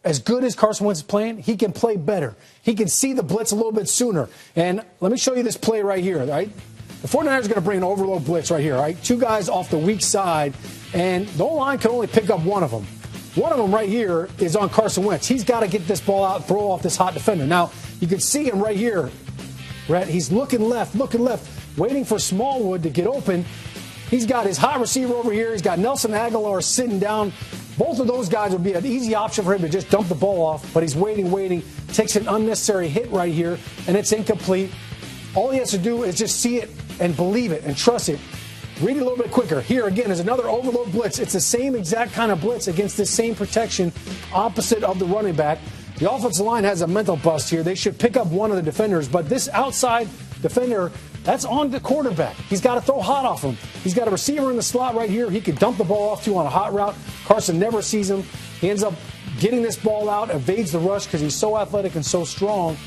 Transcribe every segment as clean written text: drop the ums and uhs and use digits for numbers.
as good as Carson Wentz is playing, he can play better. He can see the blitz a little bit sooner. And let me show you this play right here, right? The 49ers are going to bring an overload blitz right here, right? Two guys off the weak side, and the O-line can only pick up one of them. One of them right here is on Carson Wentz. He's got to get this ball out and throw off this hot defender. Now, you can see him right here, Brett. He's looking left, waiting for Smallwood to get open. He's got his hot receiver over here. He's got Nelson Aguilar sitting down. Both of those guys would be an easy option for him to just dump the ball off, but he's waiting, takes an unnecessary hit right here, and it's incomplete. All he has to do is just see it and believe it and trust it. Read it a little bit quicker. Here, again, is another overload blitz. It's the same exact kind of blitz against this same protection opposite of the running back. The offensive line has a mental bust here. They should pick up one of the defenders, but this outside defender, that's on the quarterback. He's got to throw hot off him. He's got a receiver in the slot right here. He could dump the ball off to on a hot route. Carson never sees him. He ends up getting this ball out, evades the rush because he's so athletic and so strong.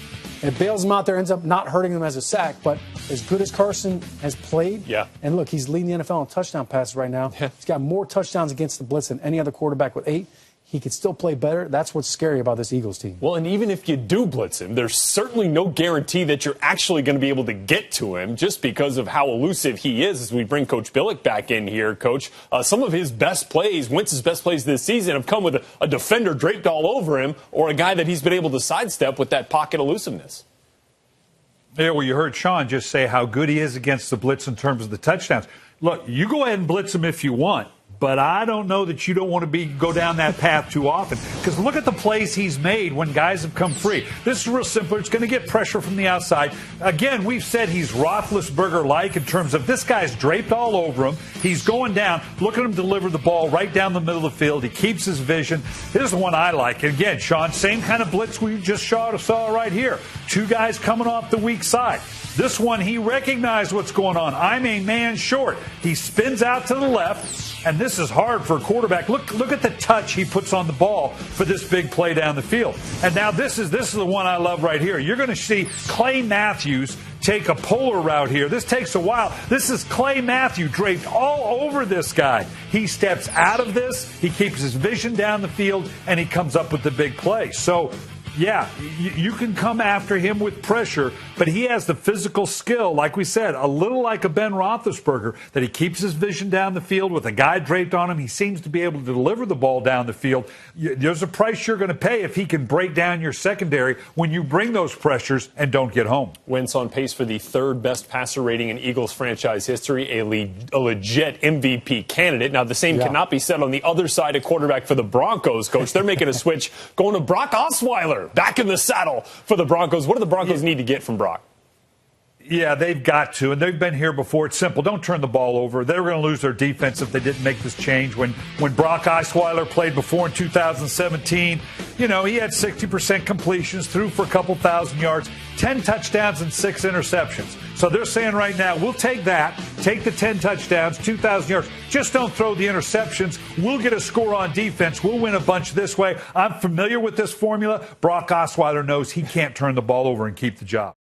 And it bails him out there, ends up not hurting him as a sack. But as good as Carson has played, and look, he's leading the NFL in touchdown passes right now. Yeah. He's got more touchdowns against the blitz than any other quarterback with 8. He could still play better. That's what's scary about this Eagles team. Well, and even if you do blitz him, there's certainly no guarantee that you're actually going to be able to get to him just because of how elusive he is. As we bring Coach Billick back in here, Coach, some of his best plays, Wentz's best plays this season, have come with a defender draped all over him or a guy that he's been able to sidestep with that pocket elusiveness. Yeah, well, you heard Sean just say how good he is against the blitz in terms of the touchdowns. Look, you go ahead and blitz him if you want. But I don't know that you don't want to go down that path too often. Because look at the plays he's made when guys have come free. This is real simple. It's going to get pressure from the outside. Again, we've said he's Roethlisberger-like in terms of this guy's draped all over him. He's going down. Look at him deliver the ball right down the middle of the field. He keeps his vision. Here's the one I like. And again, Sean, same kind of blitz we just saw right here. Two guys coming off the weak side. This one, he recognized what's going on. I'm a man short. He spins out to the left, and this is hard for a quarterback. Look at the touch he puts on the ball for this big play down the field. And now this is the one I love right here. You're going to see Clay Matthews take a polar route here. This takes a while. This is Clay Matthews draped all over this guy. He steps out of this, he keeps his vision down the field, and he comes up with the big play. So, yeah, you can come after him with pressure, but he has the physical skill, like we said, a little like a Ben Roethlisberger, that he keeps his vision down the field with a guy draped on him. He seems to be able to deliver the ball down the field. There's a price you're going to pay if he can break down your secondary when you bring those pressures and don't get home. Wentz on pace for the third best passer rating in Eagles franchise history, a legit MVP candidate. Now, the same cannot be said on the other side of quarterback for the Broncos, Coach. They're making a switch, going to Brock Osweiler. Back in the saddle for the Broncos. What do the Broncos need to get from Brock? Yeah, they've got to, and they've been here before. It's simple. Don't turn the ball over. They were going to lose their defense if they didn't make this change. When Brock Osweiler played before in 2017, he had 60% completions, threw for a couple thousand yards, 10 touchdowns and 6 interceptions. So they're saying right now, we'll take that, take the 10 touchdowns, 2,000 yards. Just don't throw the interceptions. We'll get a score on defense. We'll win a bunch this way. I'm familiar with this formula. Brock Osweiler knows he can't turn the ball over and keep the job.